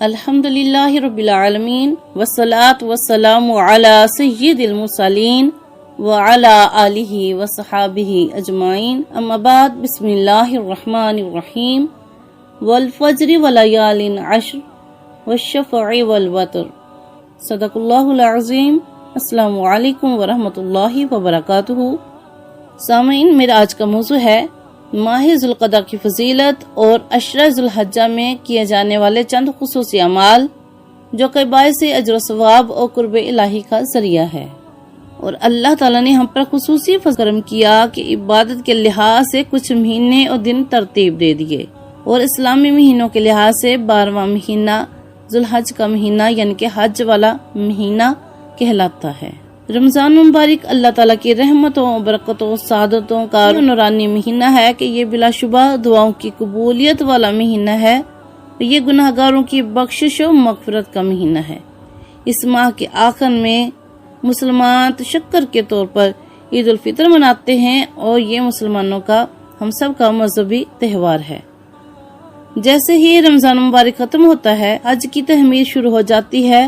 الحمدللہ رب العالمین والصلاة والسلام علی سید المرسلین وعلی آلہ وصحابہ اجمعین، اما بعد، بسم اللہ الرحمن الرحیم۔ والفجر ولیال عشر والشفع والوتر، صدق اللہ العظیم۔ السلام علیکم ورحمۃ اللہ وبرکاتہ۔ سامعین، میرا آج کا موضوع ہے ماہ ذوالقعدہ کی فضیلت اور عشرہ ذوالحجہ میں کیے جانے والے چند خصوصی اعمال جو کہ باعث اجر و ثواب اور قرب الہی کا ذریعہ ہے۔ اور اللہ تعالیٰ نے ہم پر خصوصی فضل کرم کیا کہ عبادت کے لحاظ سے کچھ مہینے اور دن ترتیب دے دیے، اور اسلامی مہینوں کے لحاظ سے 12واں مہینہ ذوالحج کا مہینہ یعنی کہ حج والا مہینہ کہلاتا ہے۔ رمضان مبارک اللہ تعالیٰ کی رحمتوں، برکتوں، سعادتوں کا نورانی مہینہ ہے کہ یہ بلا شبہ دعاؤں کی قبولیت والا مہینہ ہے۔ یہ گناہگاروں کی بخشش و مغفرت کا مہینہ ہے۔ اس ماہ کے آخر میں مسلمان تشکر کے طور پر عید الفطر مناتے ہیں، اور یہ مسلمانوں کا، ہم سب کا مذہبی تہوار ہے۔ جیسے ہی رمضان مبارک ختم ہوتا ہے، حج کی تحمیل شروع ہو جاتی ہے،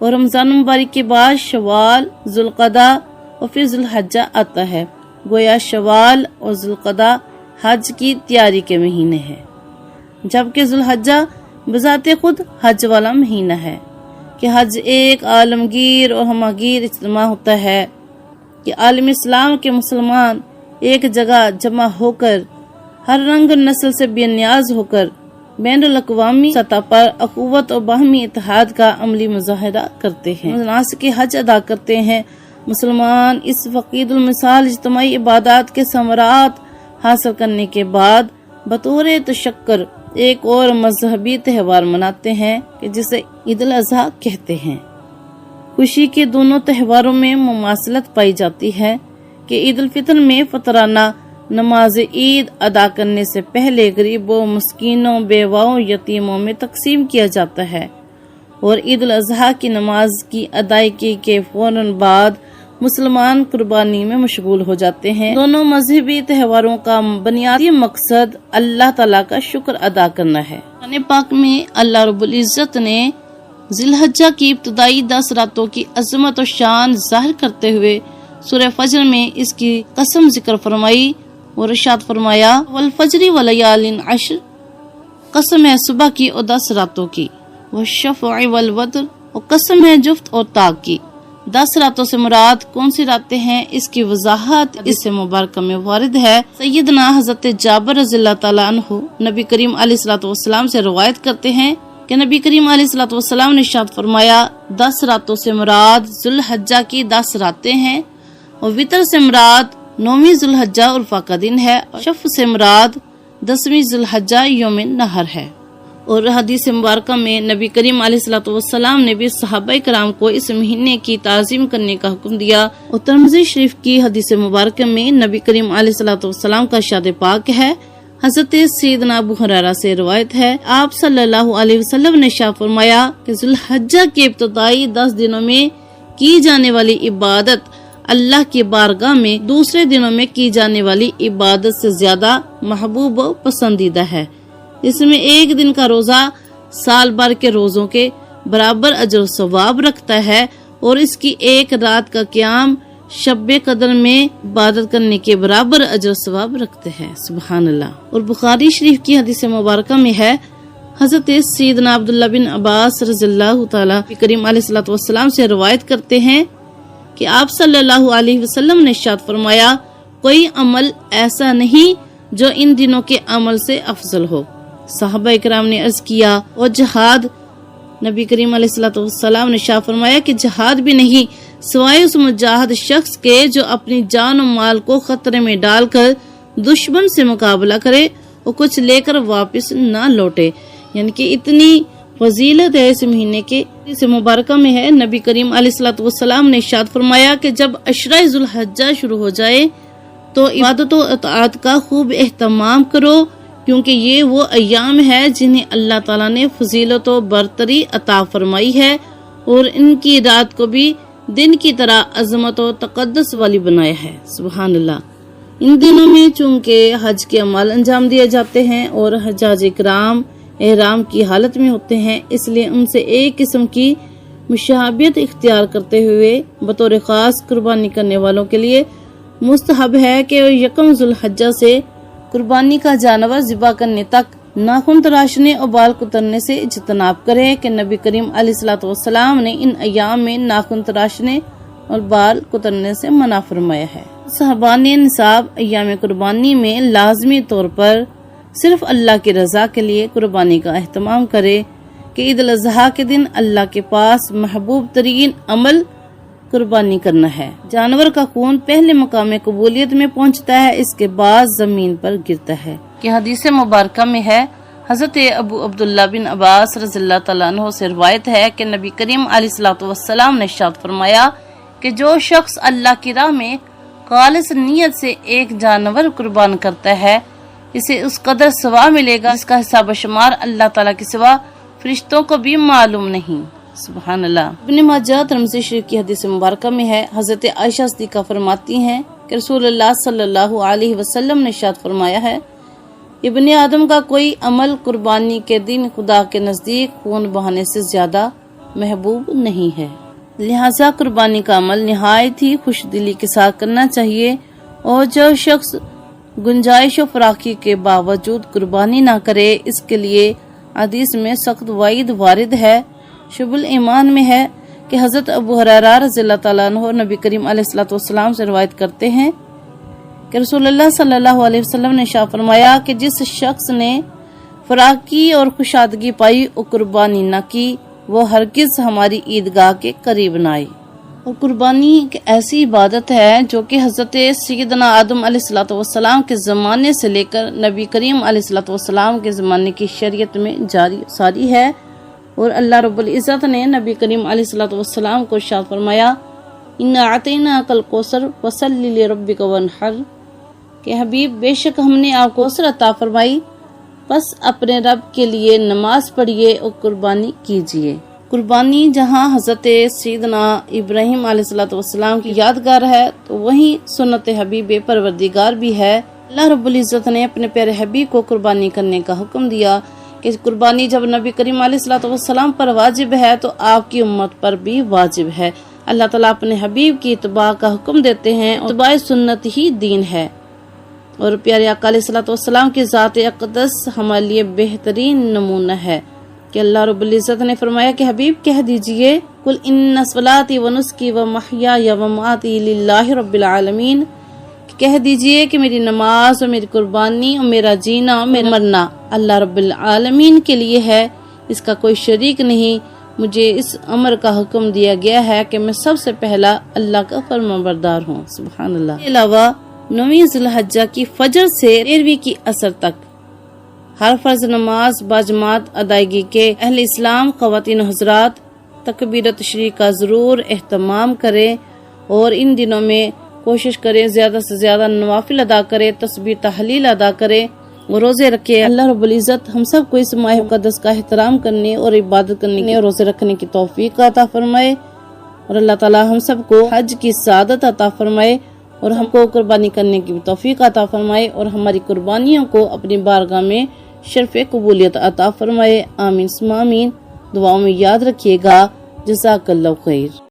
اور رمضان مبارک کے بعد شوال، ذوالقعدہ اور پھر ذوالحجہ آتا ہے۔ گویا شوال اور ذوالقعدہ حج کی تیاری کے مہینے ہیں، جبکہ ذوالحجہ بذات خود حج والا مہینہ ہے کہ حج ایک عالمگیر اور ہماگیر اجتماع ہوتا ہے کہ عالم اسلام کے مسلمان ایک جگہ جمع ہو کر ہر رنگ نسل سے بے نیاز ہو کر بین الاقوامی سطح پر اخوت اور باہمی اتحاد کا عملی مظاہرہ کرتے ہیں، مناسک حج ادا کرتے ہیں۔ مسلمان اس فقید المثال اجتماعی عبادات کے ثمرات حاصل کرنے کے بعد بطور تشکر ایک اور مذہبی تہوار مناتے ہیں کہ جسے عید الاضحیٰ کہتے ہیں۔ خوشی کے دونوں تہواروں میں مماثلت پائی جاتی ہے کہ عید الفطر میں فطرانہ نماز عید ادا کرنے سے پہلے غریبوں، مسکینوں، بیواؤں، یتیموں میں تقسیم کیا جاتا ہے، اور عید الاضحیٰ کی نماز کی ادائیگی کے فوراً بعد مسلمان قربانی میں مشغول ہو جاتے ہیں۔ دونوں مذہبی تہواروں کا بنیادی مقصد اللہ تعالیٰ کا شکر ادا کرنا ہے۔ قرآن پاک میں اللہ رب العزت نے ذوالحجہ کی ابتدائی 10 راتوں کی عظمت و شان ظاہر کرتے ہوئے سورہ فجر میں اس کی قسم ذکر فرمائی اور ارشاد فرمایا، والفجر ولیال عشر، قسم ہے صبح کی اور 10 راتوں کی، والشفع والوتر، اور قسم ہے جفت اور طاق کی۔ 10 راتوں سے مراد کون سی راتیں ہیں، اس کی وضاحت اس سے مبارکہ میں وارد ہے۔ سیدنا حضرت جابر رضی اللہ تعالیٰ عنہ نبی کریم علیہ الصلوۃ والسلام سے روایت کرتے ہیں کہ نبی کریم علیہ الصلوۃ والسلام نے ارشاد فرمایا، 10 راتوں سے مراد ذوالحجہ کی 10 راتیں ہیں، اور وطر سے مراد 9ویں ذوالحجہ عرفہ کا دن ہے، اور شفع سے مراد 10ویں ذوالحجہ یوم نحر ہے۔ اور حدیث مبارکہ میں نبی کریم علیہ الصلوۃ والسلام نے بھی صحابہ کرام کو اس مہینے کی تعظیم کرنے کا حکم دیا، اور ترمذی شریف کی حدیث مبارکہ میں نبی کریم علیہ الصلوۃ والسلام کا ارشاد پاک ہے، حضرت سیدنا ابو ہریرہ سے روایت ہے، آپ صلی اللہ علیہ وسلم نے ارشاد فرمایا کہ ذوالحجہ کے ابتدائی 10 دنوں میں کی جانے والی عبادت اللہ کی بارگاہ میں دوسرے دنوں میں کی جانے والی عبادت سے زیادہ محبوب و پسندیدہ ہے۔ اس میں ایک دن کا روزہ سال بھر کے روزوں کے برابر اجر و ثواب رکھتا ہے، اور اس کی ایک رات کا قیام شب قدر میں عبادت کرنے کے برابر اجر و ثواب رکھتے ہیں۔ سبحان اللہ۔ اور بخاری شریف کی حدیث مبارکہ میں ہے، حضرت سیدنا عبداللہ بن عباس رضی اللہ تعالیٰ کریم علیہ الصلوۃ والسلام سے روایت کرتے ہیں کہ آپ صلی اللہ علیہ وسلم نے ارشاد فرمایا، کوئی عمل ایسا نہیں جو ان دنوں کے عمل سے افضل ہو۔ صحابہ اکرام نے عرض کیا، اور جہاد؟ نبی کریم علیہ الصلوۃ والسلام نے ارشاد فرمایا کہ جہاد بھی نہیں سوائے اس مجاہد شخص کے جو اپنی جان و مال کو خطرے میں ڈال کر دشمن سے مقابلہ کرے اور کچھ لے کر واپس نہ لوٹے۔ یعنی کہ اتنی فضیلت ہے اس مہینے کے۔ اس مبارکہ میں ہے، نبی کریم علیہ الصلوۃ والسلام نے ارشاد فرمایا کہ جب عشرہ ذوالحجہ شروع ہو جائے تو عبادت و اطاعت کا خوب اہتمام کرو، کیونکہ یہ وہ ایام ہے جنہیں اللہ تعالیٰ نے فضیلت و برتری عطا فرمائی ہے، اور ان کی رات کو بھی دن کی طرح عظمت و تقدس والی بنایا ہے۔ سبحان اللہ۔ ان دنوں میں چونکہ حج کے اعمال انجام دیے جاتے ہیں، اور حجاج کرام احرام کی حالت میں ہوتے ہیں، اس لیے ان سے ایک قسم کی مشابہت اختیار کرتے ہوئے بطور خاص قربانی کرنے والوں کے لیے مستحب ہے کہ یکم ذوالحجہ سے قربانی کا جانور ذبح کرنے تک ناخن تراشنے اور بال کترنے سے اجتناب کرے کہ نبی کریم علیہ الصلوۃ والسلام نے ان ایام میں ناخن تراشنے اور بال کترنے سے منع فرمایا ہے۔ صحابان نصاب ایام قربانی میں لازمی طور پر صرف اللہ کی رضا کے لیے قربانی کا اہتمام کرے کہ عید الاضحیٰ کے دن اللہ کے پاس محبوب ترین عمل قربانی کرنا ہے۔ جانور کا خون پہلے مقام قبولیت میں پہنچتا ہے، اس کے بعد زمین پر گرتا ہے کہ حدیث مبارکہ میں ہے، حضرت ابو عبداللہ بن عباس رضی اللہ تعالیٰ عنہ سے روایت ہے کہ نبی کریم علیہ الصلوۃ والسلام نے ارشاد فرمایا کہ جو شخص اللہ کی راہ میں خالص نیت سے ایک جانور قربان کرتا ہے، اسے اس قدر ثواب ملے گا جس کا حساب و شمار اللہ تعالیٰ کے سوا فرشتوں کو بھی معلوم نہیں۔ سبحان اللہ۔ ابن ماجہ ترمذی شریف کی حدیث مبارکہ میں ہے، حضرت عائشہ صدیقہ فرماتی ہیں کہ رسول اللہ صلی اللہ علیہ وسلم نے ارشاد فرمایا ہے، ابن آدم کا کوئی عمل قربانی کے دن خدا کے نزدیک خون بہانے سے زیادہ محبوب نہیں ہے، لہذا قربانی کا عمل نہایت ہی خوش دلی کے ساتھ کرنا چاہیے، اور جو شخص گنجائش و فراخی کے باوجود قربانی نہ کرے، اس کے لیے حدیث میں سخت وعید وارد ہے۔ شعب الایمان میں ہے کہ حضرت ابو ہریرہ رضی اللہ تعالیٰ عنہ نبی کریم علیہ الصلوۃ والسلام سے روایت کرتے ہیں کہ رسول اللہ صلی اللہ علیہ وسلم نے ارشاد فرمایا کہ جس شخص نے فراخی اور خوشادگی پائی اور قربانی نہ کی، وہ ہرگز ہماری عیدگاہ کے قریب نہ آئی۔ اور قربانی ایک ایسی عبادت ہے جو کہ حضرت سیدنا آدم علیہ الصلوۃ والسلام کے زمانے سے لے کر نبی کریم علیہ الصلوۃ والسلام کے زمانے کی شریعت میں جاری ساری ہے، اور اللہ رب العزت نے نبی کریم علیہ الصلوۃ والسلام کو ارشاد فرمایا، اِنَّا أَعْطَيْنَاكَ الْكَوْثَرَ فَصَلِّ لِرَبِّكَ وَانْحَرْ، کہ حبیب بے شک ہم نے آپ کو کوثر عطا فرمائی، بس اپنے رب کے لیے نماز پڑھیے اور قربانی کیجیے۔ قربانی جہاں حضرت سیدنا ابراہیم علیہ الصلوۃ والسلام کی یادگار ہے، تو وہیں سنت حبیب پروردگار بھی ہے۔ اللہ رب العزت نے اپنے پیارے حبیب کو قربانی کرنے کا حکم دیا کہ قربانی جب نبی کریم علیہ الصلوۃ والسلام پر واجب ہے تو آپ کی امت پر بھی واجب ہے۔ اللہ تعالیٰ اپنے حبیب کی اتباع کا حکم دیتے ہیں، اتباع سنت ہی دین ہے، اور پیارے آقا علیہ الصلوۃ والسلام کی ذات اقدس ہمارے لیے بہترین نمونہ ہے کہ اللہ رب العزت نے فرمایا کہ حبیب کہہ دیجئے، قل ان صلاتی و نسکی و محیای و مماتی للہ رب العالمین، کہہ دیجئے کہ میری نماز اور میری قربانی اور میرا جینا اور میرا مرنا اللہ رب العالمین کے لیے ہے، اس کا کوئی شریک نہیں۔ مجھے اس امر کا حکم دیا گیا ہے کہ میں سب سے پہلا اللہ کا فرمانبردار ہوں۔ سبحان اللہ۔ اس کے علاوہ 9 ذوالحجہ کی فجر سے 13ویں کی عصر تک ہر فرض نماز باجماعت ادائیگی کے اہل اسلام خواتین و حضرات تکبیرت تشریق کا ضرور اہتمام کریں، اور ان دنوں میں کوشش کریں زیادہ سے زیادہ نوافل ادا کریں، تسبیح تحلیل ادا کریں اور روزے رکھیں۔ اللہ رب العزت ہم سب کو اس ماہ مقدس کا احترام کرنے اور عبادت کرنے اور روزے رکھنے کی توفیق عطا فرمائے، اور اللہ تعالی ہم سب کو حج کی سعادت عطا فرمائے، اور ہم کو قربانی کرنے کی توفیق عطا فرمائے، اور ہماری قربانیوں کو اپنی بارگاہ میں شرف قبولیت عطا فرمائے۔ آمین ثم آمین۔ دعاؤں میں یاد رکھیے گا۔ جزاک اللہ خیر۔